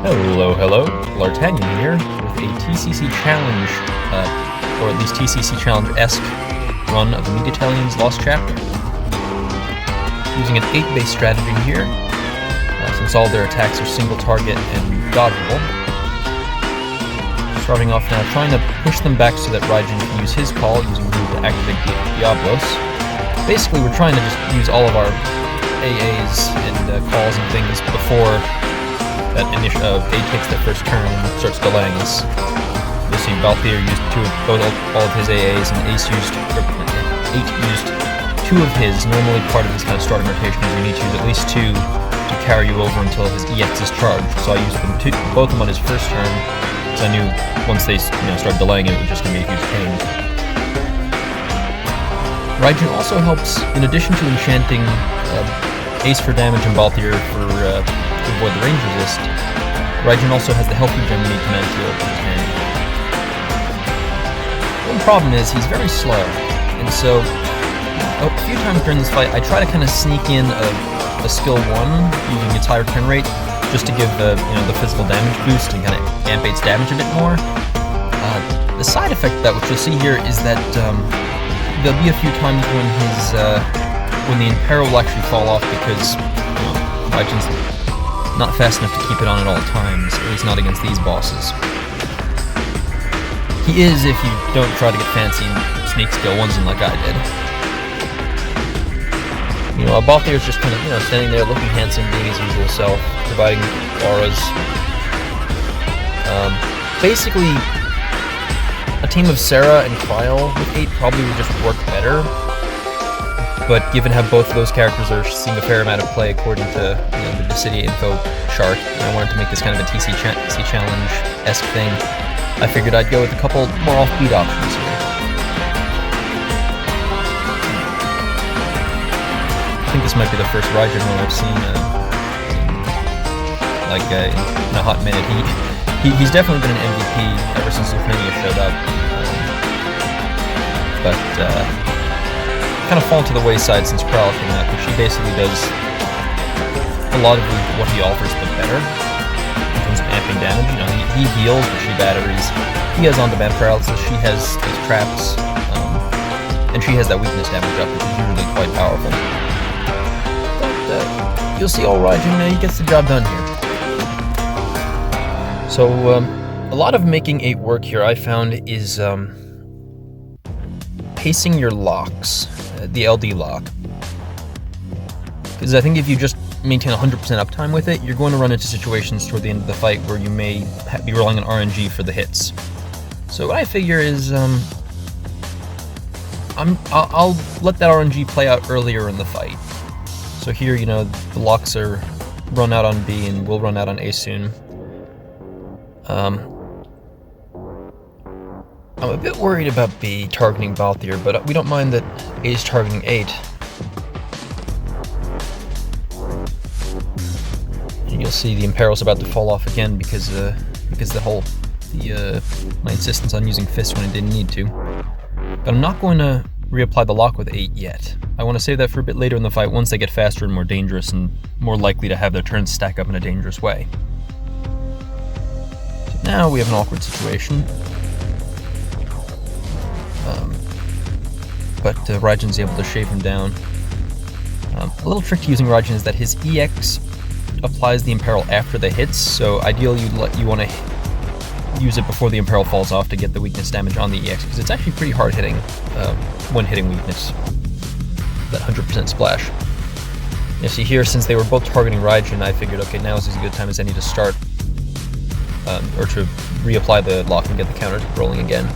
Hello, Bl'Artagnan here with a TCC challenge, or at least TCC challenge-esque run of the Meat Italian's Lost Chapter. Using an 8-base strategy here, since all their attacks are single target and dodgeable. Starting off now, trying to push them back so that Raijin can use his call, using move to activate Diabolos. Basically, we're trying to just use all of our AAs and calls and things before that A takes that first turn and starts delaying us. You'll see Balthier used all of his AAs, and Eight used 2 of his. Normally part of his kind of starting rotation is you need to use at least 2 to carry you over until his EX is charged. So I used both of them on his first turn, because I knew once they started delaying it was just going to be a huge pain. Raijin also helps, in addition to enchanting Ace for damage and Balthier for to avoid the range resist. Raijin also has the healthy gem you need to manage the open hand. One problem is he's very slow, and so a few times during this fight I try to kind of sneak in a skill 1 using its higher turn rate just to give the physical damage boost and kind of amp its damage a bit more. The side effect of that, which you'll see here, is that there'll be a few times when the Impero will actually fall off because Raijin's not fast enough to keep it on at all times, at least not against these bosses. He is if you don't try to get fancy and sneak skill 1s in like I did. Balthier's just kind of, standing there looking handsome, being his usual self, providing auras. Basically, a team of Serah and Krile with 8 probably would just work better. But given how both of those characters are seeing a fair amount of play according to the Dissidia info chart, and I wanted to make this kind of a TCC challenge-esque thing, I figured I'd go with a couple more offbeat options here. I think this might be the first Raijin one I've seen in a hot minute. He's definitely been an MVP ever since Lufenia showed up, but kind of fallen to the wayside since Krile came out, because she basically does a lot of what he offers, but better in terms of amping damage. He heals, but she batteries. He has on-demand paralysis. She has these traps, and she has that weakness damage up, which is usually quite powerful. But you'll see, all Raijin, he gets the job done here. So a lot of making 8 work here, I found, is pacing your locks. The LD lock. Because I think if you just maintain 100% uptime with it, you're going to run into situations toward the end of the fight where you may be relying on RNG for the hits. So what I figure is, I'll let that RNG play out earlier in the fight. So here, the locks are run out on B and will run out on A soon. I'm a bit worried about B targeting Balthier, but we don't mind that A's targeting 8. And you'll see the Impero's about to fall off again because my insistence on using fists when it didn't need to. But I'm not going to reapply the lock with 8 yet. I want to save that for a bit later in the fight once they get faster and more dangerous and more likely to have their turns stack up in a dangerous way. So now we have an awkward situation. But Raijin's able to shave him down. A little trick to using Raijin is that his EX applies the Imperil after the hits, so ideally you want to use it before the Imperil falls off to get the weakness damage on the EX, because it's actually pretty hard hitting when hitting weakness. That 100% splash. You see here, since they were both targeting Raijin, I figured, okay, now is as good a time as any to start, or to reapply the lock and get the counter rolling again.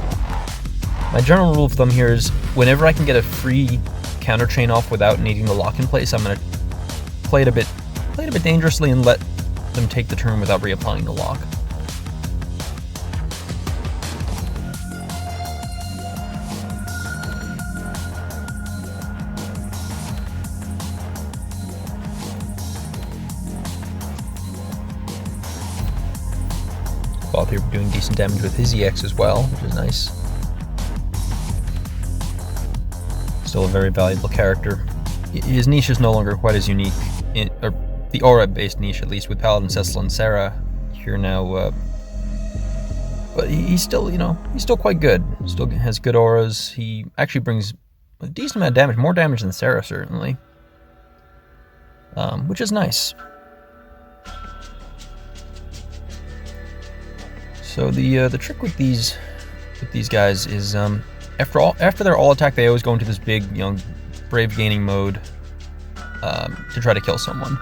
My general rule of thumb here is, whenever I can get a free counter chain off without needing the lock in place, I'm going to play it a bit dangerously and let them take the turn without reapplying the lock. Balthier doing decent damage with his EX as well, which is nice. Still a very valuable character. His niche is no longer quite as unique, or the aura-based niche at least, with Paladin, Cecil, and Serah here now. But he's still, he's still quite good. Still has good auras. He actually brings a decent amount of damage, more damage than Serah, certainly. Which is nice. So the trick with these guys is after their all attack, they always go into this big, brave gaining mode to try to kill someone.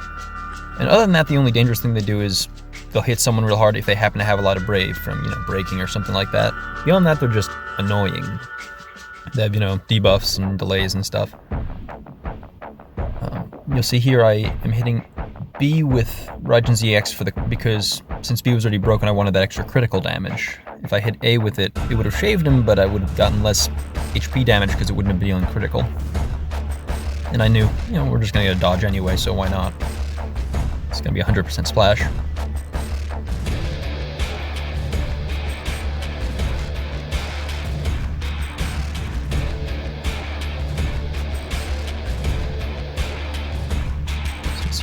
And other than that, the only dangerous thing they do is they'll hit someone real hard if they happen to have a lot of brave from, breaking or something like that. Beyond that, they're just annoying. They have, debuffs and delays and stuff. You'll see here I am hitting B with Raijin's EX because since B was already broken, I wanted that extra critical damage. If I hit A with it, it would have shaved him, but I would have gotten less HP damage because it wouldn't have been dealing critical. And I knew, we're just going to get a dodge anyway, so why not? It's going to be 100% splash.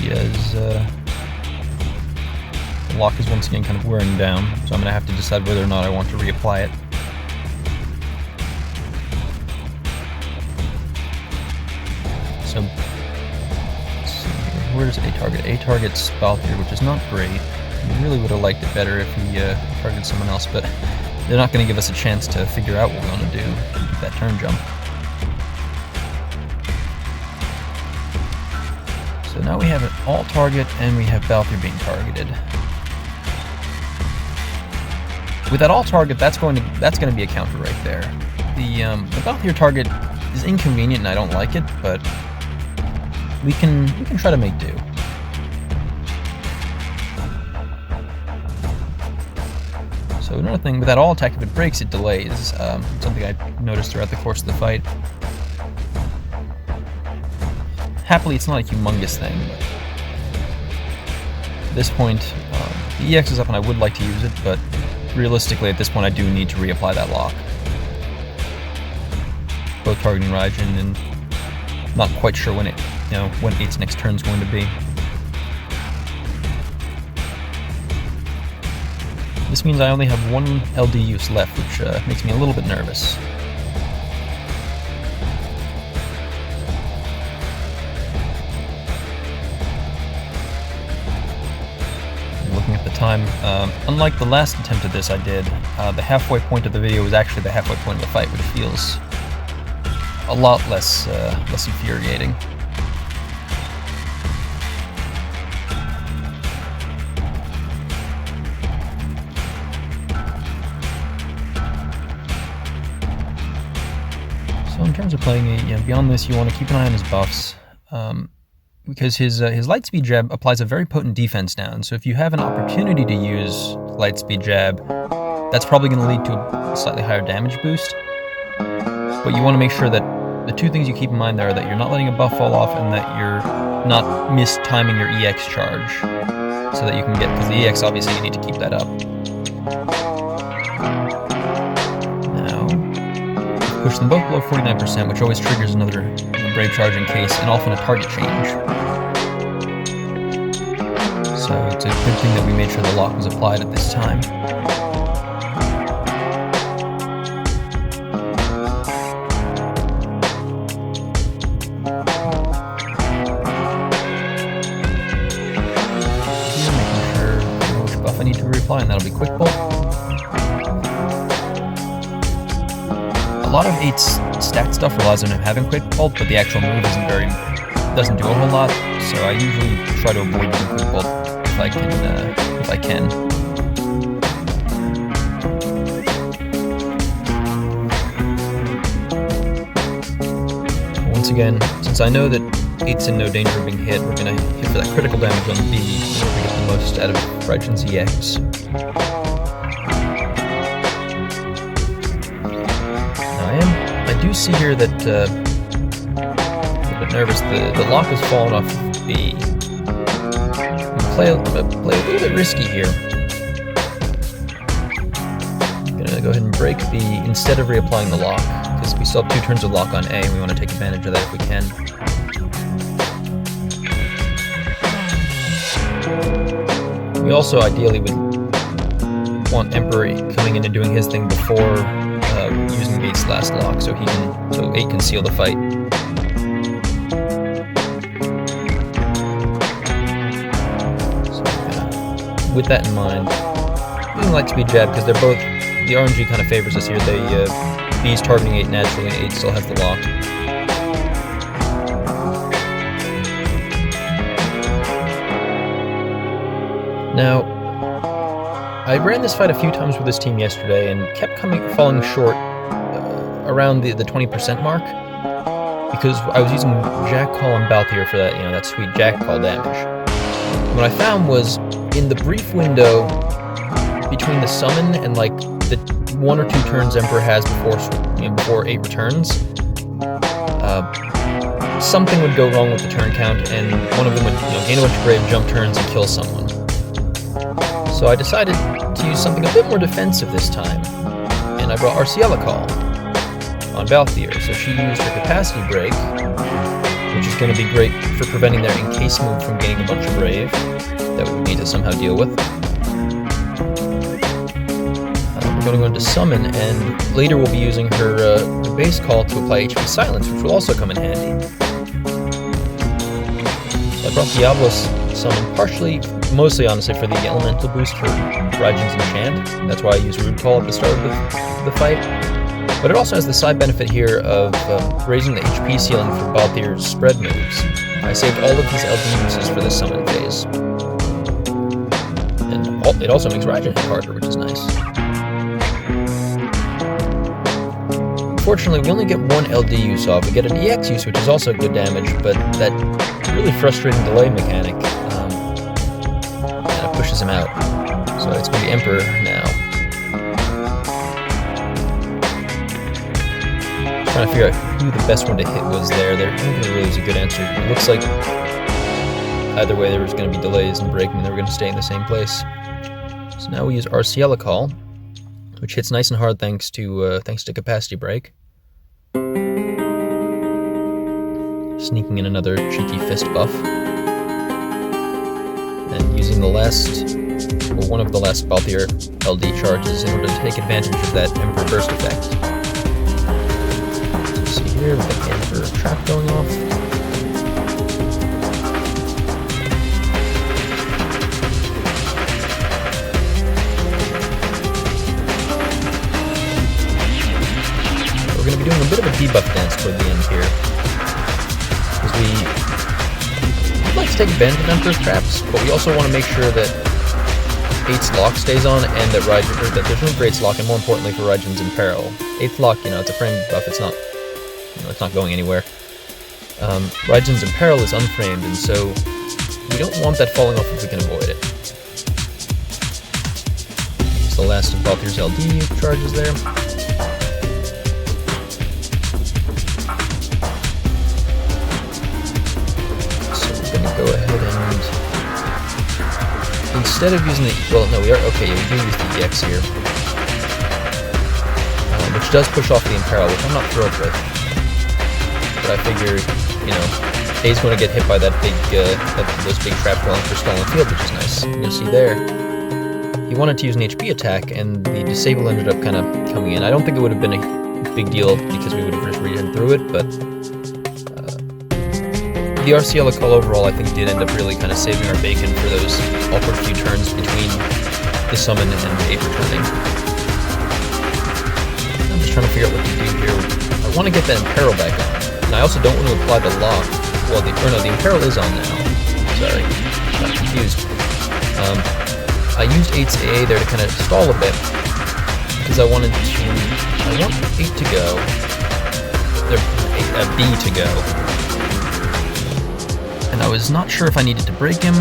As the lock is once again kind of wearing down, so I'm going to have to decide whether or not I want to reapply it. So, let's see here. Where does A target? A targets Balthier, which is not great. I really would have liked it better if he targeted someone else, but they're not going to give us a chance to figure out what we want to do to get that turn jump. So now we have an alt target and we have Balthier being targeted. With that alt target, that's going to be a counter right there. The Balthier target is inconvenient and I don't like it, but we can try to make do. So another thing with that alt attack, if it breaks, it delays. Something I noticed throughout the course of the fight. Happily, it's not a humongous thing, but at this point, the EX is up and I would like to use it, but realistically at this point I do need to reapply that lock. Both targeting Raijin and not quite sure when when 8's next turn is going to be. This means I only have one LD use left, which makes me a little bit nervous. Time. Unlike the last attempt at this I did, the halfway point of the video was actually the halfway point of the fight, which feels a lot less infuriating. So in terms of playing it, beyond this, you want to keep an eye on his buffs. Because his Lightspeed Jab applies a very potent defense down, so if you have an opportunity to use Lightspeed Jab, that's probably going to lead to a slightly higher damage boost. But you want to make sure that the two things you keep in mind there are that you're not letting a buff fall off and that you're not mistiming your EX charge, so that you can get, because the EX obviously you need to keep that up. Now, push them both below 49%, which always triggers another Brave Charge in case, and often a target change. So it's a good thing that we made sure the lock was applied at this time. Here, making sure I know which buff I need to reapply, and that'll be Quick Bolt. A lot of 8's stat stuff relies on him having Quick Bolt, but the actual move doesn't do a whole lot, so I usually try to avoid using Quick Bolt if I can. Once again, since I know that 8's in no danger of being hit, we're going to hit for that critical damage on B in order to get the most out of Raijin's EX. I do see here that I'm a bit nervous. The lock has fallen off B. Play a little bit risky here. I'm gonna go ahead and break B instead of reapplying the lock, because we still have 2 turns of lock on A, and we want to take advantage of that if we can. We We also ideally would want Emperor coming in and doing his thing before using 8's last lock, so 8 can seal the fight. So, with that in mind, I like to be jabbed because they're both, the RNG kind of favors us here. B's targeting 8 naturally, and 8 still has the lock. Now, I ran this fight a few times with this team yesterday and kept falling short around the 20% mark because I was using Jack Call and Balthier for that, that sweet Jack Call damage. And what I found was in the brief window between the summon and like the 1 or 2 turns Emperor has before 8 returns, something would go wrong with the turn count, and one of them would gain a bunch of brave jump turns and kill someone. So I decided to use something a bit more defensive this time, and I brought Arciela Call on Balthier. So she used her capacity break, which is going to be great for preventing their encase move from getting a bunch of brave that we need to somehow deal with. We're going to go into summon, and later we'll be using her base call to apply HP silence, which will also come in handy. So I brought Diabolos summon mostly honestly for the elemental boost for Raijin's enchant. That's why I use Rude Call at the start of the fight. But it also has the side benefit here of raising the HP ceiling for Balthier's spread moves. I saved all of his LD uses for this summon phase. And it also makes Raijin hit harder, which is nice. Unfortunately, we only get 1 LD use off. We get an EX use, which is also good damage, but that really frustrating delay mechanic pushes him out. So it's going to be Emperor now. Trying to figure out who the best one to hit was there. There really was a good answer. It looks like either way there was going to be delays and breaking, and they were going to stay in the same place. So now we use Arciela Call, which hits nice and hard thanks to capacity break. Sneaking in another cheeky fist buff. And using one of the last Balthier LD charges in order to take advantage of that Emperor burst effect. So see here, we got the Emperor trap going off. We're going to be doing a bit of a debuff dance toward the end here, because we'd like to take advantage of Emperor's traps, but we also want to make sure that 8's lock stays on, and that there's room for 8's lock, and more importantly for Raijin's in peril. 8th lock, it's a frame buff, it's not going anywhere. Raijin's in peril is unframed, and so we don't want that falling off if we can avoid it. It's the last of Balthier's LD charges there. Go ahead and instead of using we do use the EX here, which does push off the Imperil, which I'm not thrilled with. But I figure, A's going to get hit by that those big traps rolling for stolen field, which is nice. You'll see there, he wanted to use an HP attack, and the disable ended up kind of coming in. I don't think it would have been a big deal because we would have just ridden through it, but the Arciela Call overall, I think, did end up really kind of saving our bacon for those awkward few turns between the summon and the 8 returning. I'm just trying to figure out what to do here. I want to get that Imperil back on, and I also don't want to apply the lock. Well, the Imperil is on now. Sorry, got confused. I used 8's AA there to kind of stall a bit, because I want 8 to go, B to go. And I was not sure if I needed to break him.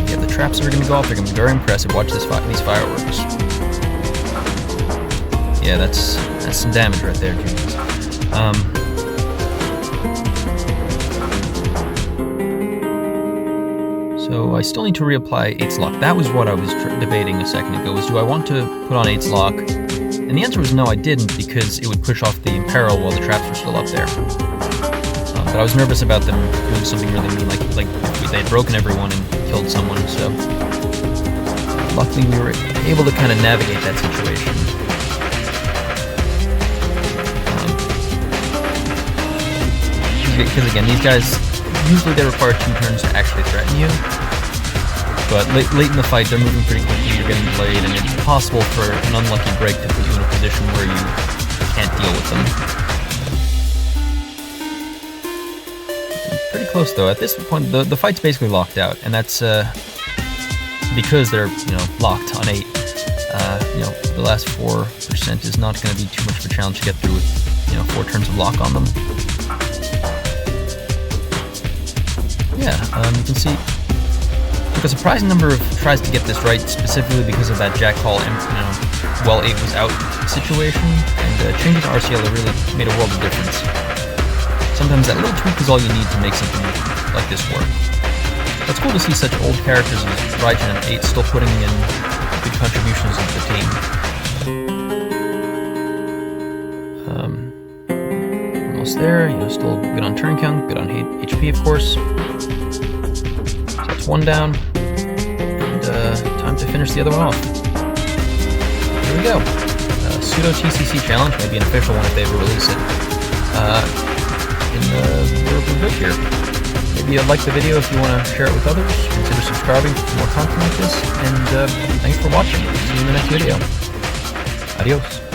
Yeah, the traps are going to go off. They're going to be very impressive. Watch these fireworks. Yeah, that's some damage right there, dudes. So I still need to reapply 8's lock. That was what I was debating a second ago, was do I want to put on 8's lock? And the answer was no, I didn't, because it would push off the Imperil while the traps were still up there. But but I was nervous about them doing something really mean, like they had broken everyone and killed someone, so luckily we were able to kind of navigate that situation. Because again, these guys, usually they require 2 turns to actually threaten you, but late in the fight they're moving pretty quickly, you're getting delayed, and it's possible for an unlucky break to put you in a position where you can't deal with them. Pretty close though. At this point, the fight's basically locked out, and that's because they're locked on 8. The last 4% is not going to be too much of a challenge to get through with 4 turns of lock on them. Yeah, you can see took a surprising number of tries to get this right, specifically because of that Jack call and while 8 was out situation, and changing to Arciela really made a world of difference. Sometimes that little tweak is all you need to make something like this work. It's cool to see such old characters as Raijin and 8 still putting in good contributions to the team. Almost there, still good on turn count, good on HP of course. So that's 1 down, and time to finish the other one off. Here we go. Pseudo TCC challenge, maybe an official one if they ever release it. We're good here. Maybe like the video if you want to share it with others. Consider subscribing for more content like this. And thanks for watching. See you in the next video. Adios.